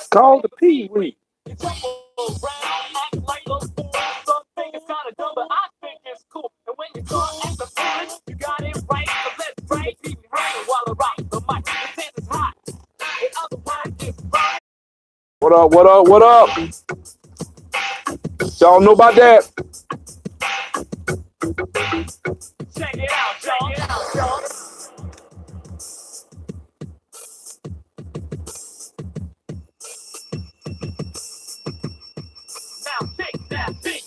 Call the Pee Wee. What up, what up, what up? Y'all know about that? Check it out, y'all. Now take that beat.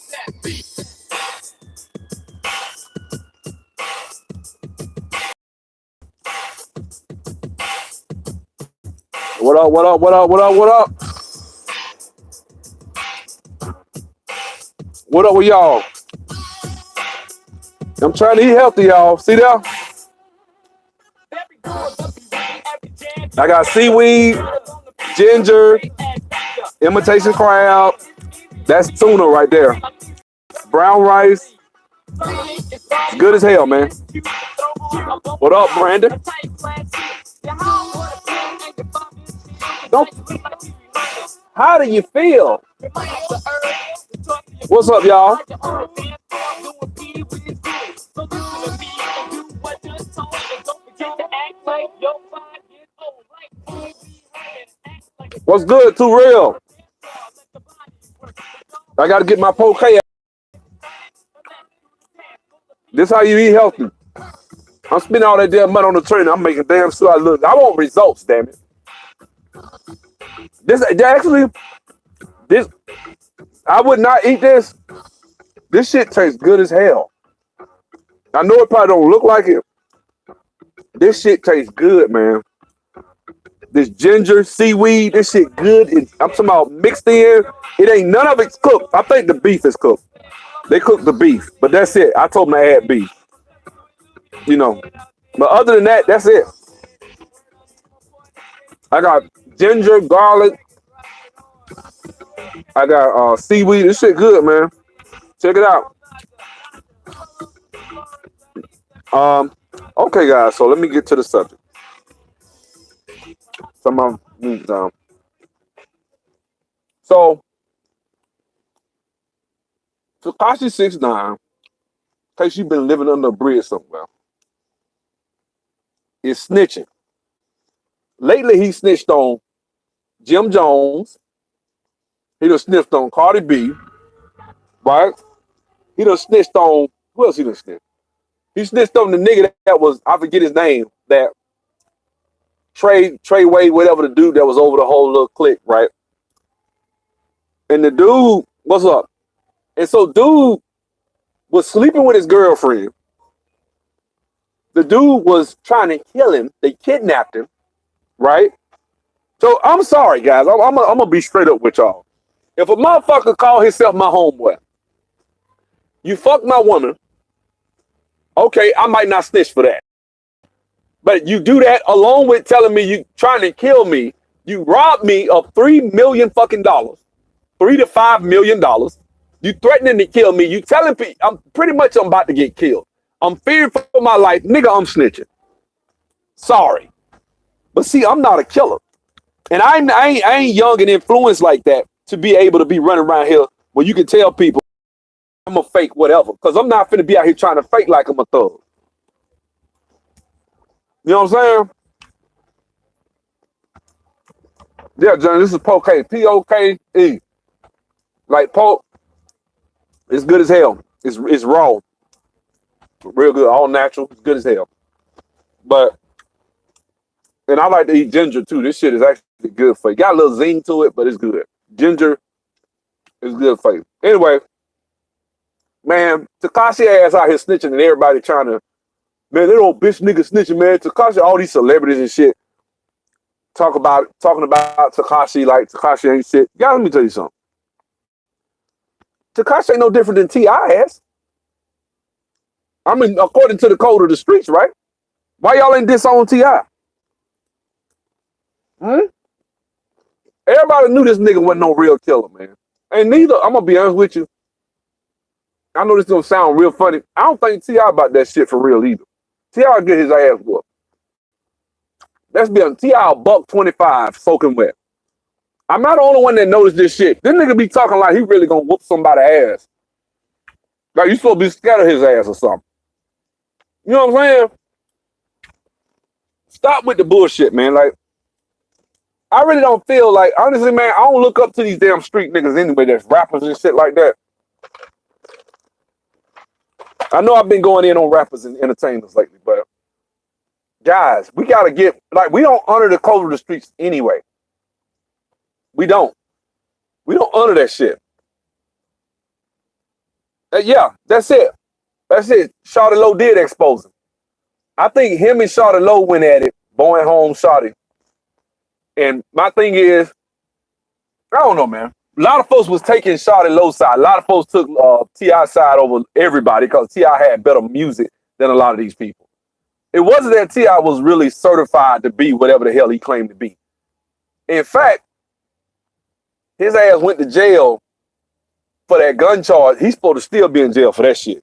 What up, what up, what up, what up, what up? What up with y'all? I'm trying to eat healthy, y'all. See that? I got seaweed, ginger, imitation crab. That's tuna right there. Brown rice. It's good as hell, man. What up, Brandon? Don't. How do you feel? What's up, y'all? What's good, Too Real? I got to get my poke out. This how you eat healthy. I'm spending all that damn money on the trainer. I'm making damn sure I look. I want results, damn it. This I would not eat this. This shit tastes good as hell. I know it probably don't look like it. This shit tastes good, man. This ginger, seaweed, this shit good. I'm talking about mixed in. It ain't none of it's cooked. I think the beef is cooked. They cooked the beef, but that's it. I told them to add beef. You know. But other than that, that's it. I got ginger, garlic. I got seaweed. This shit good, man. Check it out. Okay, guys. So let me get to the subject. So Tekashi69, in case you've been living under a bridge somewhere, is snitching. Lately, he snitched on Jim Jones. He done sniffed on Cardi B, right? He done snitched on, who else he done snitched? He snitched on the nigga that was, I forget his name, that Trey Wade, whatever the dude that was over the whole little clique, right? And the dude, what's up? And so dude was sleeping with his girlfriend. The dude was trying to kill him. They kidnapped him, right? So I'm sorry, guys. I'm gonna be straight up with y'all. If a motherfucker call himself my homeboy, you fuck my woman, okay, I might not snitch for that. But you do that along with telling me you trying to kill me. You robbed me of $3 million fucking dollars, $3 to $5 million. You threatening to kill me. You telling people I'm about to get killed. I'm fearing for my life, nigga. I'm snitching. Sorry, but see, I'm not a killer, and I ain't young and influenced like that to be able to be running around here where you can tell people I'm a fake whatever. Because I'm not finna be out here trying to fake like I'm a thug. You know what I'm saying? Yeah, John, this is Poke. P-O-K-E. Like Poke, it's good as hell. It's raw. Real good, all natural. It's good as hell. But, and I like to eat ginger too. This shit is actually good for you. Got a little zing to it, but it's good. Ginger is good for you. Anyway, man, Tekashi ass out here snitching and everybody trying to, man, that old bitch nigga snitching, man. Tekashi, all these celebrities and shit talking about Tekashi like Tekashi ain't shit. Y'all, let me tell you something. Tekashi ain't no different than T.I. ass. I mean, according to the code of the streets, right? Why y'all ain't disown T.I.? Everybody knew this nigga wasn't no real killer, man. And neither, I'm gonna be honest with you. I know this gonna sound real funny. I don't think T.I. about that shit for real either. T.I. get his ass whooped. Let's be honest. T.I. $125 soaking wet. I'm not the only one that noticed this shit. This nigga be talking like he really gonna whoop somebody's ass. Like you supposed to be scared of his ass or something. You know what I'm saying? Stop with the bullshit, man. Like, I really don't feel like, honestly, man, I don't look up to these damn street niggas anyway, that's rappers and shit like that. I know I've been going in on rappers and entertainers lately, but guys, we gotta get, like, we don't honor the code of the streets anyway. We don't. We don't honor that shit. Yeah, that's it. That's it. Shawty Low did expose him. I think him and Shawty Low went at it, going home Shawty. And my thing is, I don't know, man. A lot of folks was taking Shawty Low's side. A lot of folks took T.I.'s side over everybody because T.I. had better music than a lot of these people. It wasn't that T.I. was really certified to be whatever the hell he claimed to be. In fact, his ass went to jail for that gun charge. He's supposed to still be in jail for that shit.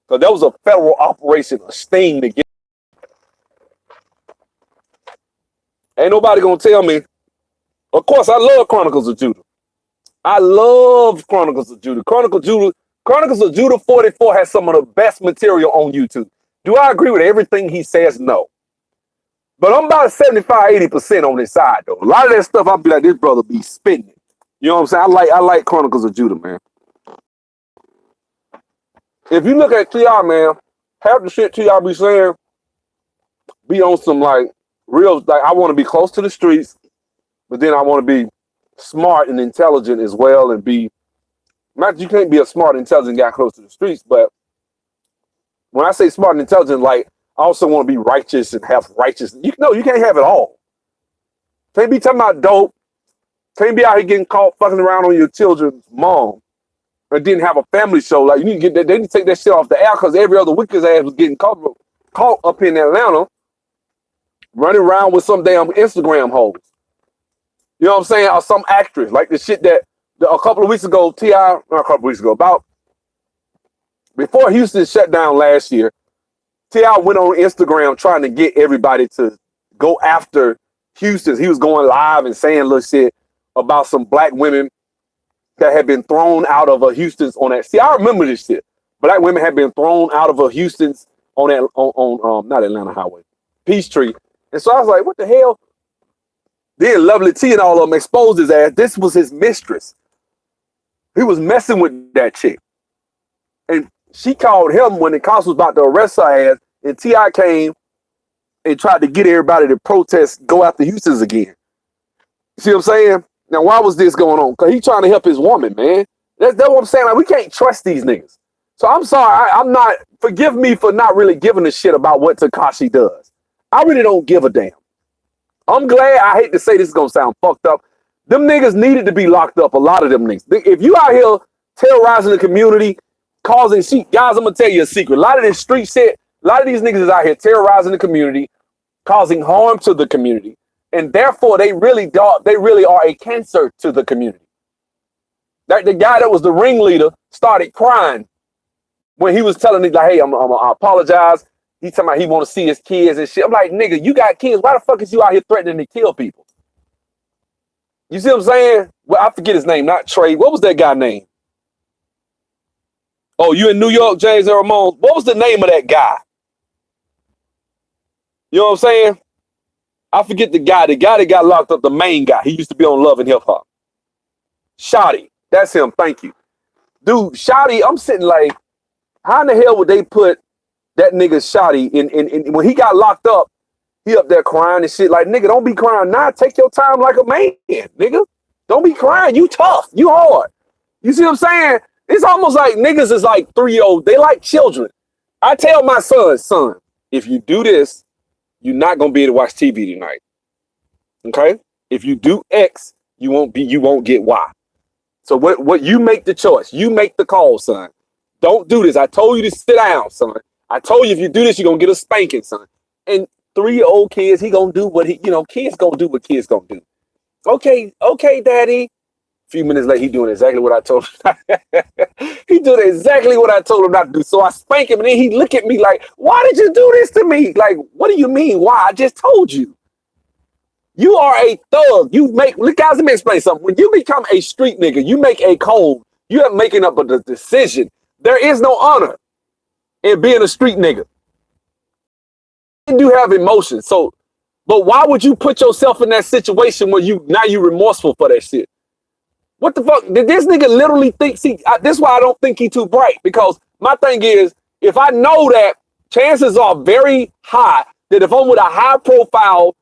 Because that was a federal operation, a sting to get. Ain't nobody gonna tell me. Of course, I love Chronicles of Judah. I love Chronicles of Judah. Chronicles of Judah 44 has some of the best material on YouTube. Do I agree with everything he says? No. But I'm about 75, 80% on this side, though. A lot of that stuff, I'll be like, this brother be spitting it. You know what I'm saying? I like Chronicles of Judah, man. If you look at T.I., man, half the shit T.I. be saying be on some, like, real, like, I want to be close to the streets, but then I want to be smart and intelligent as well and be, not you can't be a smart, intelligent guy close to the streets, but when I say smart and intelligent, like, I also want to be righteous and have righteous. You can't have it all. Can't be talking about dope. Can't be out here getting caught fucking around on your children's mom and didn't have a family show. Like, you need to get that. They need to take that shit off the air because every other week his ass was getting caught up in Atlanta running around with some damn Instagram hoes. You know what I'm saying? Or some actress. Like the shit that a couple of weeks ago, about before Houston shut down last year, T.I. went on Instagram trying to get everybody to go after Houston. He was going live and saying little shit about some black women that had been thrown out of a Houston's on that. See, I remember this shit. Black women had been thrown out of a Houston's on that on not Atlanta Highway, Peachtree. And so I was like, what the hell? Then Lovely T and all of them exposed his ass. This was his mistress. He was messing with that chick. And she called him when the cops was about to arrest her ass, and T.I. came and tried to get everybody to protest, go after Houston's again. You see what I'm saying? Now, why was this going on? Because he's trying to help his woman, man. That's what I'm saying. Like, we can't trust these niggas. So I'm sorry. I'm not, forgive me for not really giving a shit about what Tekashi does. I really don't give a damn. I'm glad, I hate to say this is going to sound fucked up. Them niggas needed to be locked up, a lot of them niggas. If you out here terrorizing the community, causing shit, guys, I'm going to tell you a secret. A lot of this street shit, a lot of these niggas is out here terrorizing the community, causing harm to the community. And therefore, they really are a cancer to the community. The guy that was the ringleader started crying when he was telling me, like, hey, I apologize. He's talking about he want to see his kids and shit. I'm like, nigga, you got kids. Why the fuck is you out here threatening to kill people? You see what I'm saying? Well, I forget his name, not Trey. What was that guy name? Oh, you in New York, James and Ramon? What was the name of that guy? You know what I'm saying? I forget the guy that got locked up, the main guy. He used to be on Love and Hip Hop. Shotty. That's him. Thank you. Dude, Shotty, I'm sitting like, how in the hell would they put that nigga Shotty in when he got locked up, he up there crying and shit. Like, nigga, don't be crying now. Take your time like a man, nigga. Don't be crying. You tough. You hard. You see what I'm saying? It's almost like niggas is like 3-year-old. They like children. I tell my son, if you do this, you're not gonna be able to watch TV tonight. Okay? If you do X, you won't get Y. So what you make the choice. You make the call, son. Don't do this. I told you to sit down, son. I told you if you do this, you're gonna get a spanking, son. And 3-year-old kids, he gonna do what kids gonna do what kids gonna do. Okay, daddy. few minutes later, he doing exactly what I told him. He doing exactly what I told him not to do. So I spank him, and then he look at me like, why did you do this to me? Like, what do you mean, why? I just told you. You are a thug. Look, guys, let me explain something. When you become a street nigga, you make a code. You are making up a decision. There is no honor in being a street nigga. You do have emotions. So, but why would you put yourself in that situation where you remorseful for that shit? What the fuck? Did this nigga literally think, this is why I don't think he too bright, because my thing is, if I know that, chances are very high that if I'm with a high profile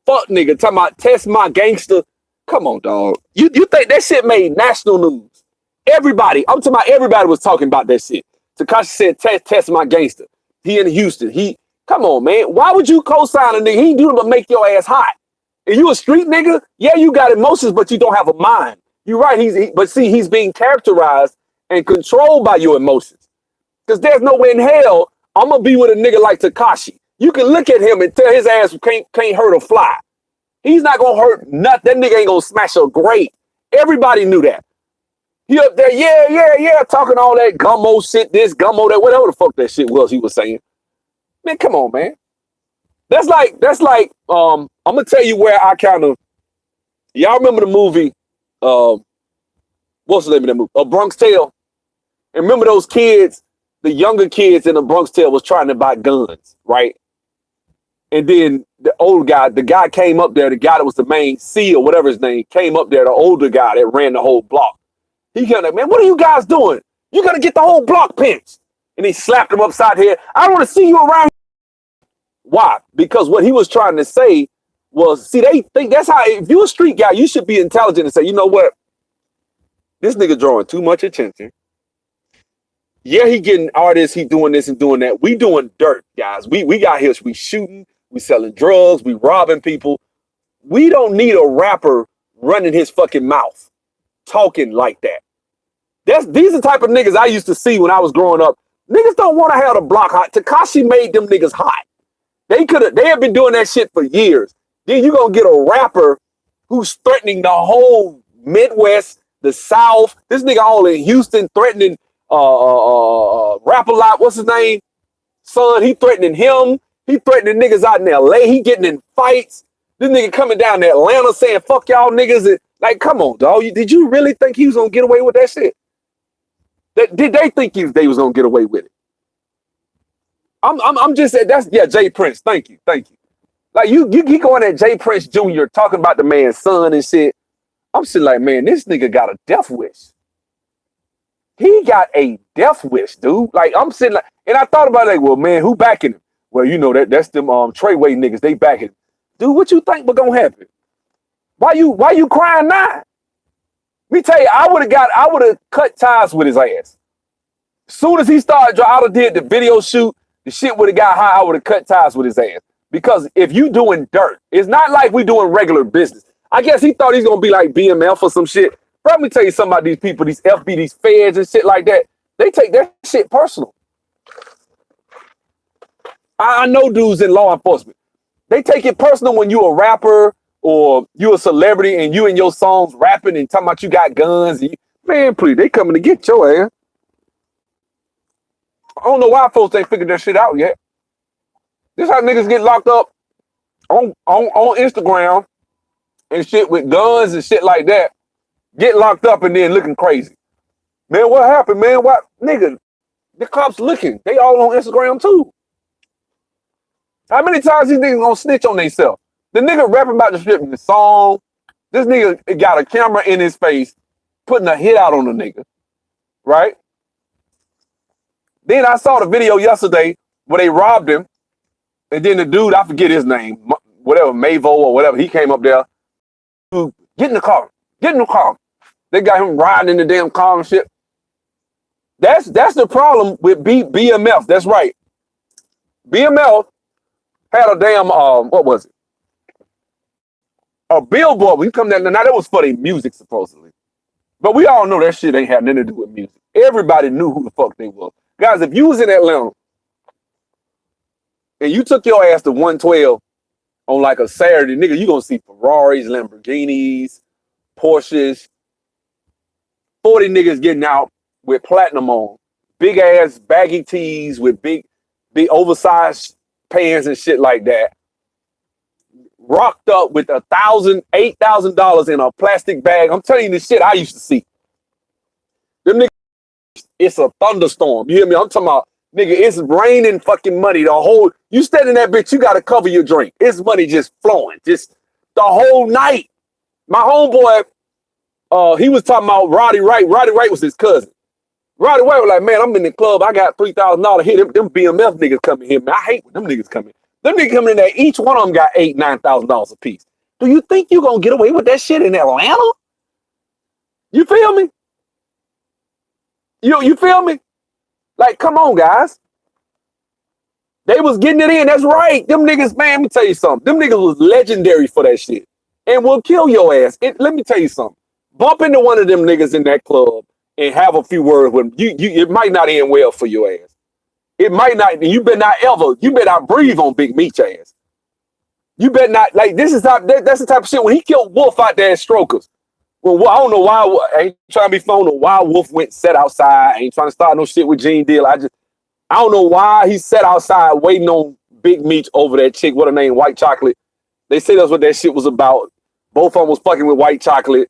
fuck nigga talking about test my gangster, come on, dog. You think that shit made national news? Everybody, I'm talking about everybody was talking about that shit. Tekashi said test my gangster. He in Houston. Come on, man. Why would you co-sign a nigga? He ain't doing but make your ass hot. And you a street nigga? Yeah, you got emotions, but you don't have a mind. You're right. But see, he's being characterized and controlled by your emotions. Because there's no way in hell I'm gonna be with a nigga like Tekashi. You can look at him and tell his ass can't hurt a fly. He's not gonna hurt nothing. That nigga ain't gonna smash a grate. Everybody knew that. He up there, yeah, talking all that gummo shit, this gummo that, whatever the fuck that shit was he was saying. Man, come on, man. That's like, I'm gonna tell you where I kind of, y'all remember the movie, what's the name of that movie? A Bronx Tale. And remember those kids, the younger kids in the Bronx Tale was trying to buy guns, right? And then the old guy, the guy came up there, the guy that was the main C or whatever his name, came up there, the older guy that ran the whole block. He came like, man, what are you guys doing? You're gonna get the whole block pinched. And he slapped him upside the head. I don't want to see you around here. Why? Because what he was trying to say was, see, they think that's how, if you're a street guy, you should be intelligent and say, you know what? This nigga drawing too much attention. Yeah, he getting artists, he doing this and doing that. We doing dirt, guys. We got here, we shooting, we selling drugs, we robbing people. We don't need a rapper running his fucking mouth, talking like that. These are the type of niggas I used to see when I was growing up. Niggas don't want to have the block hot. Tekashi made them niggas hot. They have been doing that shit for years. Then you gonna get a rapper who's threatening the whole Midwest, the South. This nigga all in Houston threatening Rap-A-Lot, what's his name? Son, he threatening him. He threatening niggas out in LA. He getting in fights. This nigga coming down to Atlanta saying, fuck y'all niggas. And, like, come on, dog. Did you really think he was gonna get away with that shit? Did they think they was gonna get away with it? I'm just saying, Jay Prince. Thank you. Like, you going at Jay Prince Jr. talking about the man's son and shit. I'm sitting like, man, this nigga got a death wish. He got a death wish, dude. Like, I'm sitting like, and I thought about it, like, well, man, who backing him? Well, you know, that's them Treyway niggas, they backing him. Dude, what you think was gonna happen? Why you crying now? Let me tell you, I would have cut ties with his ass. As soon as he started, I would have did the video shoot, the shit would have got high, I would have cut ties with his ass. Because if you doing dirt, it's not like we doing regular business. I guess he thought he's gonna be like BMF or some shit. But let me tell you something about these people, these FB, these feds and shit like that. They take that shit personal. I know dudes in law enforcement. They take it personal when you a rapper or you a celebrity and you in your songs rapping and talking about you got guns. And man, please, they coming to get your ass. I don't know why folks ain't figured that shit out yet. This how niggas get locked up on Instagram and shit with guns and shit like that. Get locked up and then looking crazy. Man, what happened, man? What? Nigga, the cops looking. They all on Instagram too. How many times these niggas gonna snitch on themselves? The nigga rapping about the shit in the song. This nigga got a camera in his face, putting a hit out on the nigga. Right? Then I saw the video yesterday where they robbed him. And then the dude, I forget his name, whatever, Mavo or whatever, he came up there. Dude, get in the car. Get in the car. They got him riding in the damn car and shit. That's the problem with BMF. That's right. BMF had a damn, what was it? A billboard. We come down, now that was for their music, supposedly. But we all know that shit ain't had nothing to do with music. Everybody knew who the fuck they was. Guys, if you was in Atlanta and you took your ass to 112 on like a Saturday, nigga, you gonna see Ferraris, Lamborghinis, Porsches, 40 niggas getting out with platinum on, big ass baggy tees with big oversized pants and shit like that. Rocked up with $1,000, $8,000 in a plastic bag. I'm telling you the shit I used to see. Them niggas, it's a thunderstorm. You hear me? I'm talking about, nigga, it's raining fucking money. You stand in that bitch, you gotta cover your drink. It's money just flowing, just the whole night. My homeboy, he was talking about Roddy Wright. Roddy Wright was his cousin. Roddy Wright was like, man, I'm in the club. I got $3,000 here. Them BMF niggas coming here, man. I hate when them niggas come in. Them niggas coming in there, each one of them got $8,000, $9,000 a piece. Do you think you gonna get away with that shit in Atlanta? You feel me? You feel me? Like, come on, guys. They was getting it in. That's right. Them niggas, man, let me tell you something. Them niggas was legendary for that shit. And will kill your ass. Let me tell you something. Bump into one of them niggas in that club and have a few words with them. It might not end well for your ass. It might not. You better not breathe on Big Meech ass. You better not, like, that's the type of shit. When he killed Wolf out there at Strokers, well, I don't know why. I ain't trying to be phony. Why Wolf went set outside. I ain't trying to start no shit with Gene Deal. I don't know why he sat outside waiting on Big Meech over that chick. What her name? White Chocolate. They say that's what that shit was about. Both of them was fucking with White Chocolate.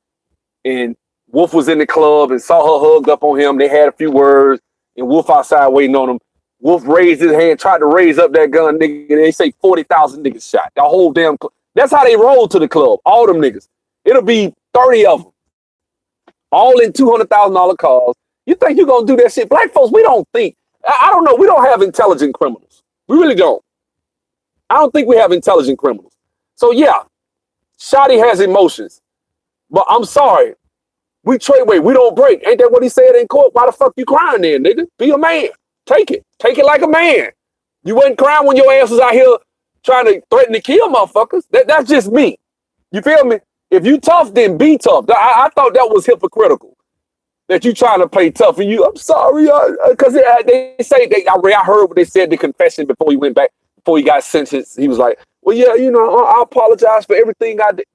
And Wolf was in the club and saw her hugged up on him. They had a few words. And Wolf outside waiting on him. Wolf raised his hand, tried to raise up that gun, nigga. And they say 40,000 niggas shot. The whole damn club. That's how they roll to the club. All them niggas. It'll be 30 of them. All in $200,000 cars. You think you're going to do that shit? Black folks, we don't think. I don't know. We don't have intelligent criminals. We really don't. I don't think we have intelligent criminals. So, yeah, Shotty has emotions. But I'm sorry. We trade weight. We don't break. Ain't that what he said in court? Why the fuck you crying then, nigga? Be a man. Take it. Take it like a man. You wasn't crying when your ass was out here trying to threaten to kill motherfuckers. That's just me. You feel me? If you tough, then be tough. I thought that was hypocritical. That you trying to play tough. And I'm sorry. Because they say, I heard what they said, the confession before he went back, before he got sentenced. He was like, well, yeah, I apologize for everything I did.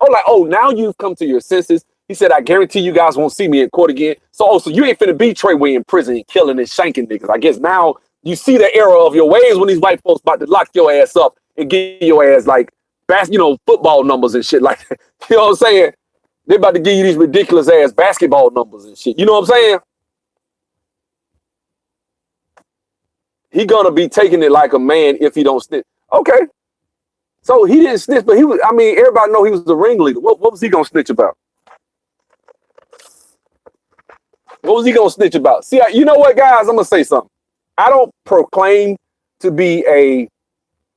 Now you've come to your senses. He said, I guarantee you guys won't see me in court again. So you ain't finna be Treyway in prison and killing and shanking niggas. I guess now you see the error of your ways when these white folks about to lock your ass up and give your ass like, football numbers and shit like that. You know what I'm saying? They about to give you these ridiculous ass basketball numbers and shit. You know what I'm saying? He gonna be taking it like a man if he don't snitch. Okay. So he didn't snitch, but everybody know he was the ringleader. What was he gonna snitch about? What was he gonna snitch about? See, you know what, guys? I'm gonna say something. I don't proclaim to be a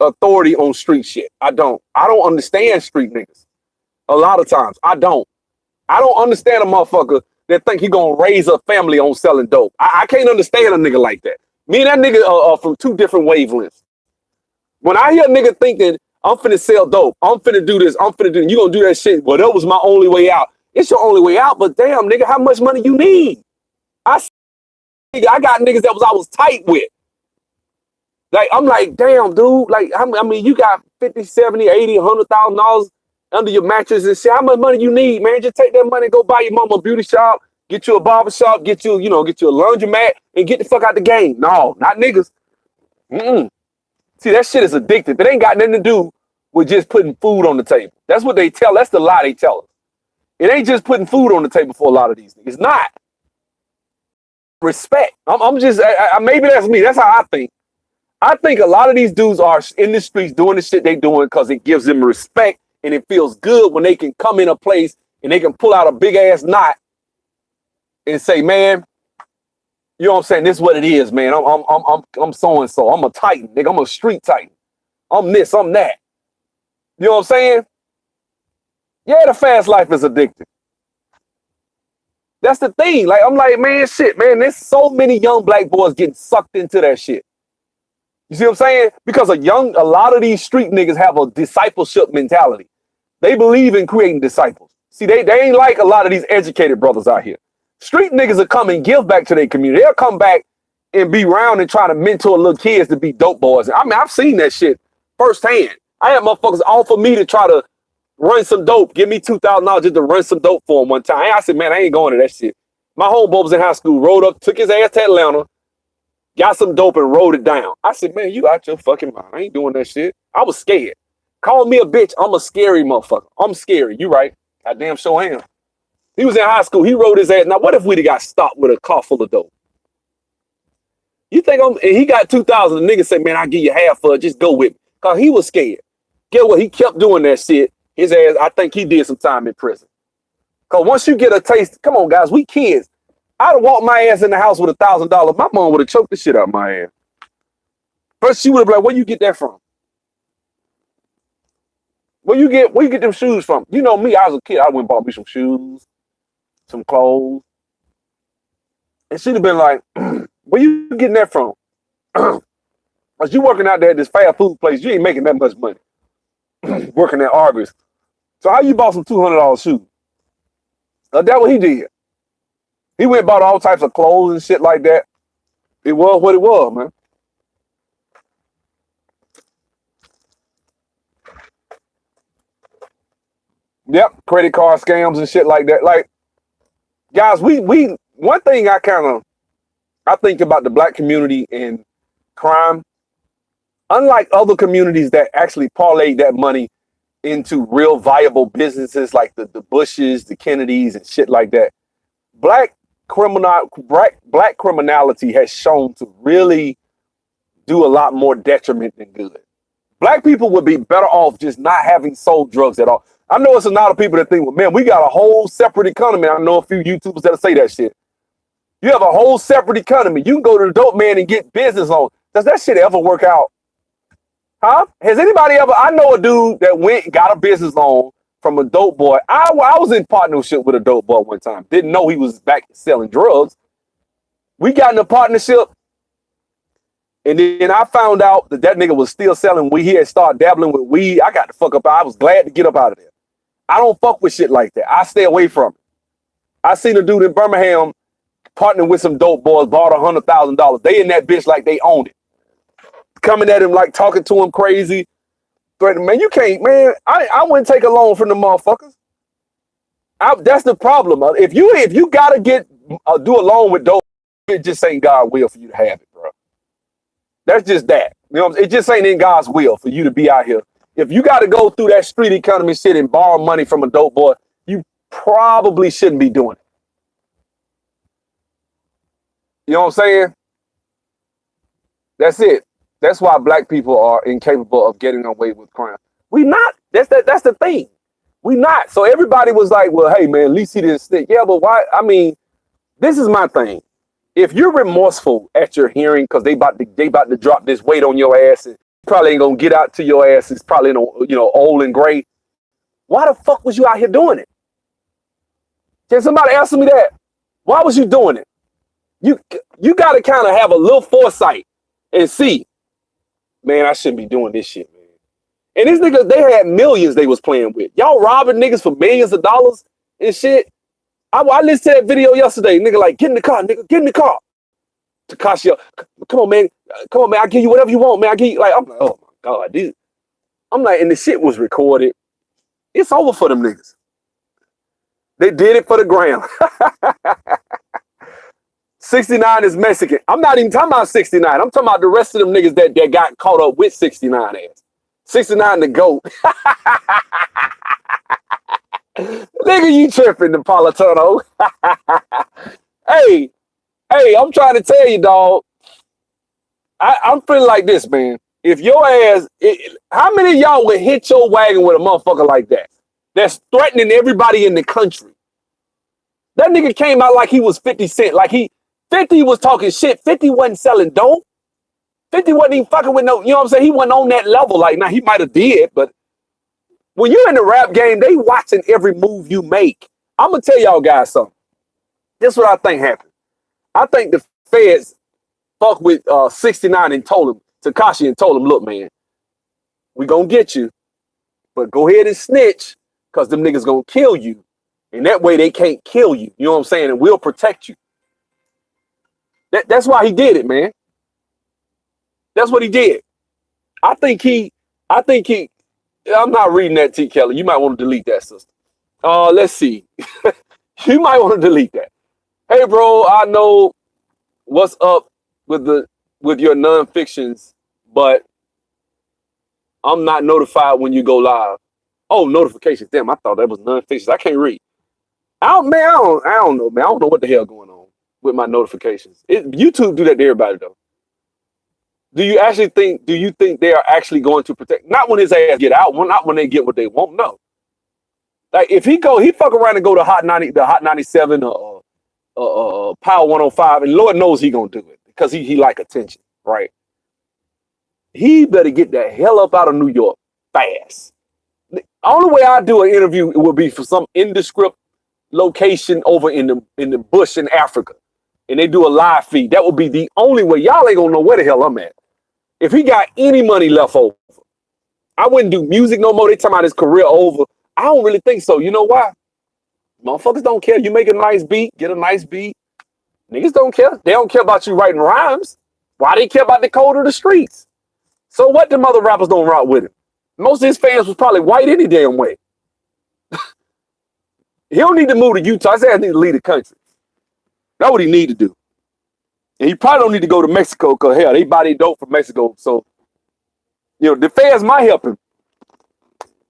authority on street shit. I don't understand street niggas. A lot of times, I don't understand a motherfucker that think he gonna raise a family on selling dope. I can't understand a nigga like that. Me and that nigga are from two different wavelengths. When I hear a nigga thinking, I'm finna sell dope, I'm finna do this, you gonna do that shit, well, that was my only way out. It's your only way out, but damn, nigga, how much money you need? I got niggas that I was tight with. Like, I'm like, damn, dude, like, you got 50, 70, 80, $100,000 under your mattress and shit. How much money you need, man? Just take that money and go buy your mama a beauty shop, get you a barber shop, get you a laundromat, and get the fuck out the game. No, not niggas. See, that shit is addictive. It ain't got nothing to do with just putting food on the table. That's what they tell. That's the lie they tell us. It ain't just putting food on the table for a lot of these niggas. It's not. Respect. Maybe that's me. That's how I think. I think a lot of these dudes are in the streets doing the shit they doing because it gives them respect and it feels good when they can come in a place and they can pull out a big ass knot and say, man, you know what I'm saying? This is what it is, man. I'm so and so. I'm a titan, nigga. I'm a street titan. I'm this, I'm that. You know what I'm saying? Yeah, the fast life is addictive. That's the thing. Like, I'm like, man, shit, man. There's so many young black boys getting sucked into that shit. You see what I'm saying? Because a lot of these street niggas have a discipleship mentality. They believe in creating disciples. See, they ain't like a lot of these educated brothers out here. Street niggas will come and give back to their community. They'll come back and be around and try to mentor little kids to be dope boys. I've seen that shit firsthand. I had motherfuckers offer me to try to run some dope. Give me $2,000 just to run some dope for them one time. I said, man, I ain't going to that shit. My homeboy was in high school, rode up, took his ass to Atlanta, got some dope and rode it down. I said, man, you out your fucking mind. I ain't doing that shit. I was scared. Call me a bitch. I'm a scary motherfucker. I'm scary. You right. I damn sure am. He was in high school. He rode his ass. Now, what if we'd have got stopped with a car full of dope? You think and he got 2,000. The nigga said, man, I'll give you half for it. Just go with me. Because he was scared. Get what? He kept doing that shit. His ass, I think he did some time in prison. Because once you get a taste, come on, guys, we kids. I'd have walked my ass in the house with $1,000. My mom would have choked the shit out of my ass. First, she would have been like, where you get that from? Where you get them shoes from? You know me, I was a kid. I went and bought me some shoes, some clothes. And she'd have been like, where you getting that from? Because you working out there at this fast food place, you ain't making that much money. Working at Arby's. So how you bought some $200 shoes? That's what he did. He went and bought all types of clothes and shit like that. It was what it was, man. Yep, credit card scams and shit like that. Like, guys, we one thing I think about the black community and crime, unlike other communities that actually parlay that money into real viable businesses like the Bushes, the Kennedys, and shit like that, black criminality has shown to really do a lot more detriment than good. Black people would be better off just not having sold drugs at all. I know it's a lot of people that think, well, man, we got a whole separate economy. I know a few YouTubers that say that shit. You have a whole separate economy. You can go to the dope man and get business on. Does that shit ever work out? Huh? Has anybody ever? I know a dude that went and got a business loan from a dope boy. I was in partnership with a dope boy one time. Didn't know he was back selling drugs. We got in a partnership. And then I found out that nigga was still selling weed. He had started dabbling with weed. I got the fuck up. I was glad to get up out of there. I don't fuck with shit like that. I stay away from it. I seen a dude in Birmingham partnering with some dope boys, bought $100,000. They in that bitch like they owned it. Coming at him like talking to him crazy. Threatening, man, you can't, man. I wouldn't take a loan from the motherfuckers. That's the problem. If you gotta do a loan with dope, it just ain't God will for you to have it, bro. That's just that. You know what I'm saying? It just ain't in God's will for you to be out here. If you got to go through that street economy shit and borrow money from a dope boy, you probably shouldn't be doing it. You know what I'm saying? That's it. That's why black people are incapable of getting away with crime. We not. That's the thing. We not. So everybody was like, well, hey, man, at least he didn't snitch. Yeah, but why? I mean, this is my thing. If you're remorseful at your hearing because they about to drop this weight on your ass and probably ain't gonna get out to your ass, it's probably old and gray. Why the fuck was you out here doing it? Can somebody answer me that? Why was you doing it? You got to kind of have a little foresight and see, man, I shouldn't be doing this shit, man. And these niggas, they had millions they was playing with. Y'all robbing niggas for millions of dollars and shit. I listened to that video yesterday. Nigga like, get in the car, nigga, get in the car. Tekashi, come on, man. I'll give you whatever you want, man. I'm like, oh my God, dude. I'm like, and the shit was recorded. It's over for them niggas. They did it for the gram. 69 is Mexican. I'm not even talking about 69. I'm talking about the rest of them niggas that got caught up with 69 ass. 69 the GOAT. Nigga, you tripping, Napolitano. Hey, I'm trying to tell you, dog. I'm feeling like this, man. If your ass, how many of y'all would hit your wagon with a motherfucker like that? That's threatening everybody in the country. That nigga came out like he was 50 Cent. Like 50 was talking shit. 50 wasn't selling dope. 50 wasn't even fucking with no, you know what I'm saying? He wasn't on that level. Like, now he might have did, but when you're in the rap game, they watching every move you make. I'm going to tell y'all guys something. This is what I think happened. I think the feds fucked with 69 and told him, Tekashi, and told him, look, man, we going to get you, but go ahead and snitch because them niggas going to kill you. And that way they can't kill you. You know what I'm saying? And we'll protect you. That's why he did it, man. That's what he did. I think he, I'm not reading that, T. Kelly. You might want to delete that, sister. Let's see. You might want to delete that. Hey, bro, I know what's up with your non-fictions, but I'm not notified when you go live. Oh, notifications. Damn, I thought that was non-fictions. I can't read. I don't know, man. I don't know what the hell going on with my notifications. YouTube do that to everybody though. Do you think they are actually going to protect? Not when his ass get out, not when they get what they want. No. Like if he fuck around and go to the Hot 97 or Power 105, and Lord knows he gonna do it because he like attention, right? He better get the hell up out of New York fast. The only way I do an interview would be for some indescript location over in the bush in Africa, and they do a live feed. That would be the only way. Y'all ain't gonna know where the hell I'm at. If he got any money left over, I wouldn't do music no more. They talking about his career over. I don't really think so. You know why? Motherfuckers don't care. You make a nice beat, get a nice beat. Niggas don't care. They don't care about you writing rhymes. Why they care about the code of the streets? So what them other rappers don't rock with him? Most of his fans was probably white any damn way. He don't need to move to Utah. I said I need to leave the country. That's what he need to do. And he probably don't need to go to Mexico because hell, they buy their dope from Mexico. So, the fans might help him.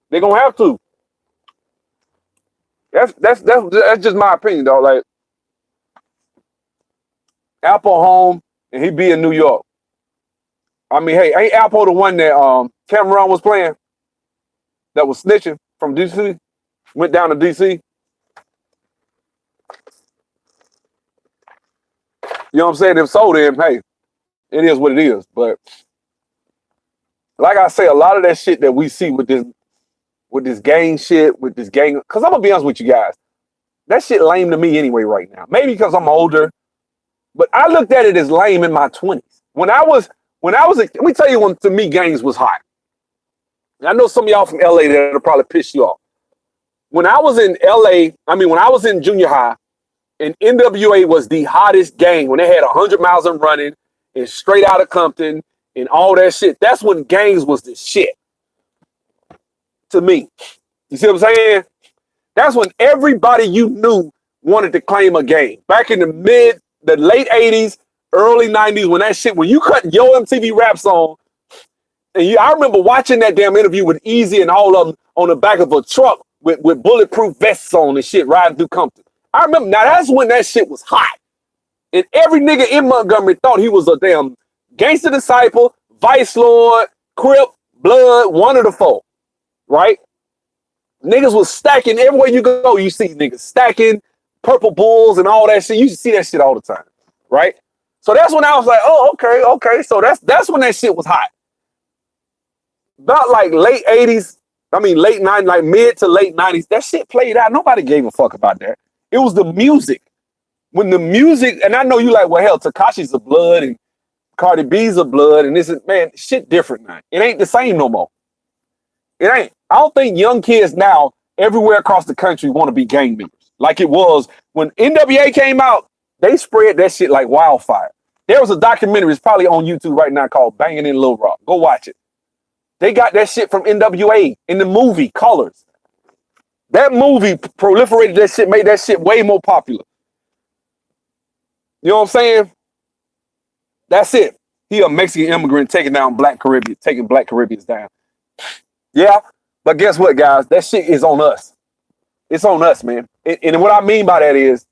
They're gonna have to. That's just my opinion, though. Like Apple home and he be in New York. I mean, hey, ain't Apple the one that Cameron was playing that was snitching from DC? Went down to DC. You know what I'm saying? If so, then hey, it is what it is. But like I say, a lot of that shit that we see with this gang shit, with this gang, because I'm gonna be honest with you guys, that shit lame to me anyway right now. Maybe because I'm older, but I looked at it as lame in my 20s. Let me tell you when to me gangs was hot. I know some of y'all from LA that'll probably piss you off. When I was in LA, when I was in junior high, and NWA was the hottest gang when they had 100 miles and running and straight out of Compton and all that shit. That's when gangs was the shit to me. You see what I'm saying? That's when everybody you knew wanted to claim a gang. Back in the late 80s, early 90s, when you cut Yo MTV Rap Song, and I remember watching that damn interview with Easy and all of them on the back of a truck with bulletproof vests on and shit riding through Compton. I remember, now that's when that shit was hot. And every nigga in Montgomery thought he was a damn gangster disciple, vice lord, Crip, blood, one of the four, right? Niggas was stacking everywhere you go. You see niggas stacking purple bulls and all that shit. You see that shit all the time, right? So that's when I was like, oh, okay. So that's when that shit was hot. About like late 80s, late 90s, like mid to late 90s, that shit played out. Nobody gave a fuck about that. It was the music. When the music, and I know you like, well, hell, Tekashi's a blood and Cardi B's a blood, and this is, man, shit different now. It ain't the same no more. It ain't. I don't think young kids now everywhere across the country want to be gang members like it was when NWA came out. They spread that shit like wildfire. There was a documentary, it's probably on YouTube right now, called Banging in Little Rock. Go watch it. They got that shit from NWA in the movie Colors. That movie proliferated that shit, made that shit way more popular. You know what I'm saying? That's it. He a Mexican immigrant taking Black Caribbeans down. Yeah, but guess what, guys? That shit is on us. It's on us, man. And what I mean by that is,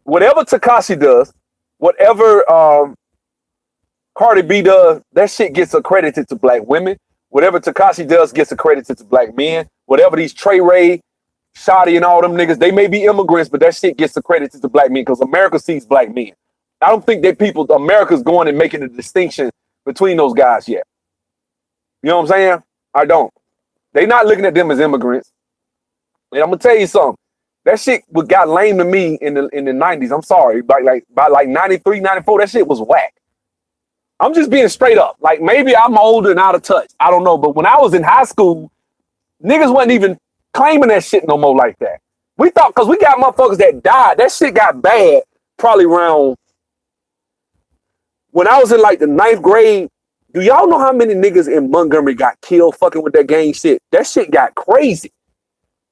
whatever Tekashi does, whatever Cardi B does, that shit gets accredited to black women. Whatever Tekashi does gets accredited to black men. Whatever these Trey Ray, Shotty, and all them niggas, they may be immigrants, but that shit gets accredited to black men because America sees black men. I don't think that America's going and making a distinction between those guys yet. You know what I'm saying? I don't. They not looking at them as immigrants. And I'm gonna tell you something. That shit got lame to me in the 90s. I'm sorry. By 93, 94, that shit was whack. I'm just being straight up. Like, maybe I'm older and out of touch. I don't know. But when I was in high school, niggas wasn't even claiming that shit no more like that. We thought, because we got motherfuckers that died. That shit got bad probably around, when I was in like the 9th grade. Do y'all know how many niggas in Montgomery got killed fucking with that gang shit? That shit got crazy.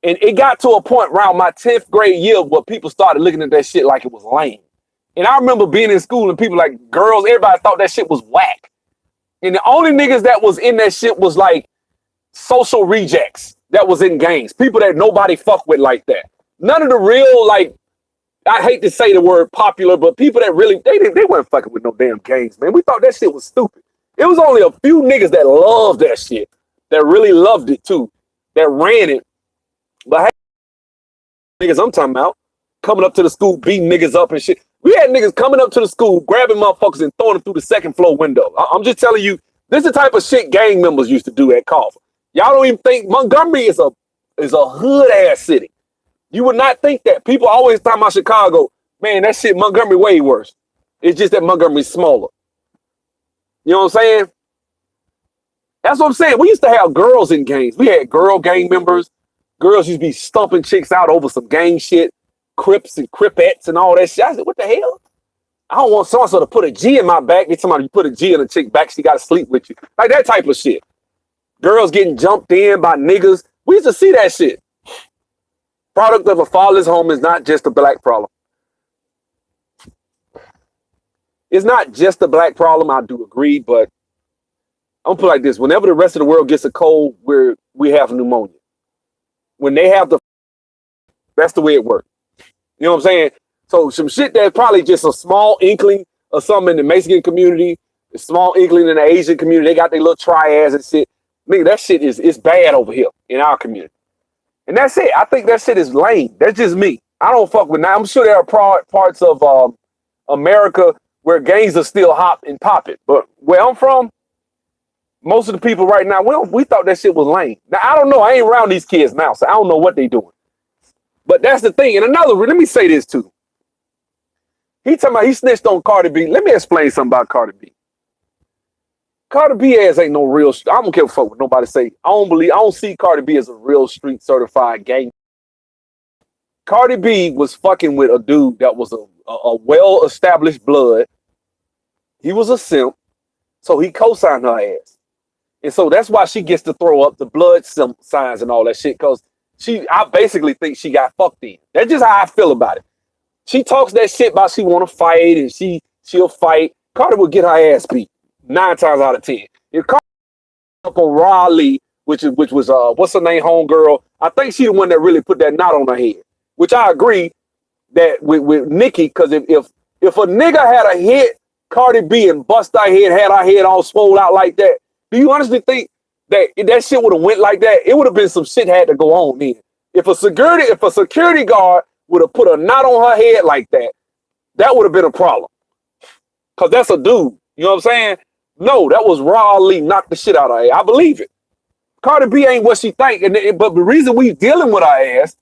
And it got to a point around my 10th grade year where people started looking at that shit like it was lame. And I remember being in school and people like girls, everybody thought that shit was whack. And the only niggas that was in that shit was like social rejects that was in gangs. People that nobody fuck with like that. None of the real, like, I hate to say the word popular, but people that really, they weren't fucking with no damn gangs, man. We thought that shit was stupid. It was only a few niggas that loved that shit, that really loved it too, that ran it. But hey, niggas I'm talking about, coming up to the school, beating niggas up and shit. We had niggas coming up to the school, grabbing motherfuckers and throwing them through the second floor window. I'm just telling you, this is the type of shit gang members used to do at Coffin. Y'all don't even think Montgomery is a hood ass city. You would not think that. People always talk about Chicago. Man, that shit, Montgomery way worse. It's just that Montgomery's smaller. You know what I'm saying? That's what I'm saying. We used to have girls in gangs. We had girl gang members. Girls used to be stumping chicks out over some gang shit. Crips and Cripettes and all that shit. I said, what the hell? I don't want so-and-so to put a G in my back. Get somebody to put a G in a chick's back. She got to sleep with you. Like that type of shit. Girls getting jumped in by niggas. We used to see that shit. Product of a fatherless home is not just a black problem. It's not just a black problem. I do agree, but I'm gonna put it like this. Whenever the rest of the world gets a cold, we have pneumonia. When they have that's the way it works. You know what I'm saying? So some shit that's probably just a small inkling of something in the Mexican community, a small inkling in the Asian community. They got their little triads and shit. Nigga, that shit is bad over here in our community. And that's it. I think that shit is lame. That's just me. I don't fuck with that. I'm sure there are parts of America where gangs are still hot and popping. But where I'm from, most of the people right now, we thought that shit was lame. Now, I don't know. I ain't around these kids now, so I don't know what they doing. But that's the thing. And let me say this too. He talking about he snitched on Cardi B. Let me explain something about Cardi B. Cardi B ass ain't no real. I don't care what nobody say. I don't see Cardi B as a real street certified gang. Cardi B was fucking with a dude that was a well established blood. He was a simp, so he co-signed her ass, and so that's why she gets to throw up the blood signs and all that shit. Cause I basically think she got fucked in. That's just how I feel about it. She talks that shit about she want to fight and she'll fight. Cardi will get her ass beat 9 times out of 10. If Cardi up on Raleigh, which was what's her name, homegirl, I think she the one that really put that knot on her head. Which I agree that with Nicki, because if a nigga had a hit Cardi B and bust her head, had her head all swole out like that, do you honestly think that if that shit would have went like that, it would have been some shit had to go on then? If a security guard would have put a knot on her head like that, that would have been a problem. Cause that's a dude. You know what I'm saying? No, that was Raleigh knocked the shit out of her head. I believe it. Cardi B ain't what she think, but the reason we dealing with her ass,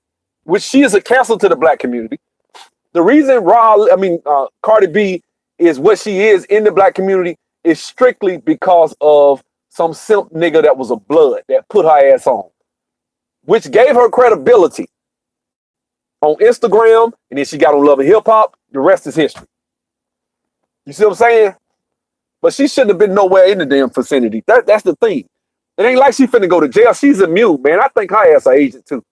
which she is a cancer to the black community, the reason Cardi B is what she is in the black community is strictly because of some simp nigga that was a blood that put her ass on, which gave her credibility on Instagram, and then she got on Love and Hip Hop. The rest is history. You see what I'm saying? But she shouldn't have been nowhere in the damn vicinity. That's the thing. It ain't like she finna go to jail. She's immune, man. I think her ass an agent too.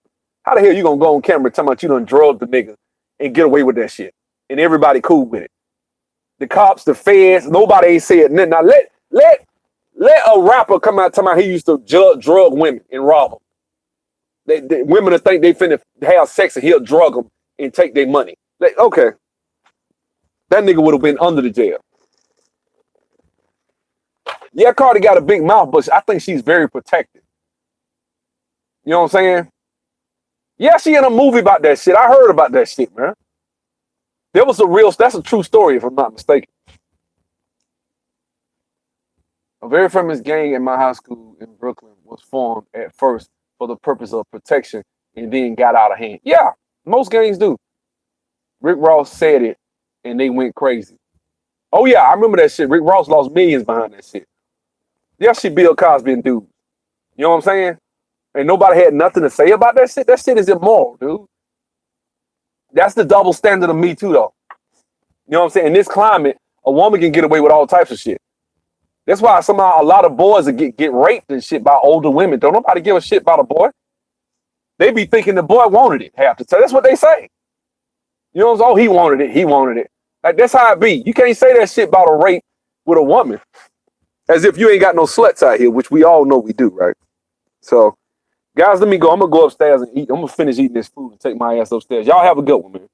How the hell you gonna go on camera talking about you done drugged the nigga and get away with that shit? And everybody cool with it. The cops, the feds, nobody ain't said nothing. Now let a rapper come out talking about he used to drug women and rob them. Women will think they finna have sex and he'll drug them and take their money. Okay. That nigga would have been under the jail. Yeah, Cardi got a big mouth, but I think she's very protected. You know what I'm saying? Yeah, she in a movie about that shit. I heard about that shit, man. That's a true story, if I'm not mistaken. A very famous gang in my high school in Brooklyn was formed at first for the purpose of protection and then got out of hand. Yeah, most gangs do. Rick Ross said it and they went crazy. Oh yeah, I remember that shit. Rick Ross lost millions behind that shit. Yeah, she Bill Cosby and dude. You know what I'm saying? And nobody had nothing to say about that shit. That shit is immoral, dude. That's the double standard of Me Too, though. You know what I'm saying? In this climate, a woman can get away with all types of shit. That's why somehow a lot of boys get raped and shit by older women. Don't nobody give a shit about a boy. They be thinking the boy wanted it half the time. That's what they say. You know what I'm saying? Oh, he wanted it. He wanted it. Like, that's how it be. You can't say that shit about a rape with a woman as if you ain't got no sluts out here, which we all know we do, right? So, guys, let me go. I'm going to go upstairs and eat. I'm going to finish eating this food and take my ass upstairs. Y'all have a good one, man.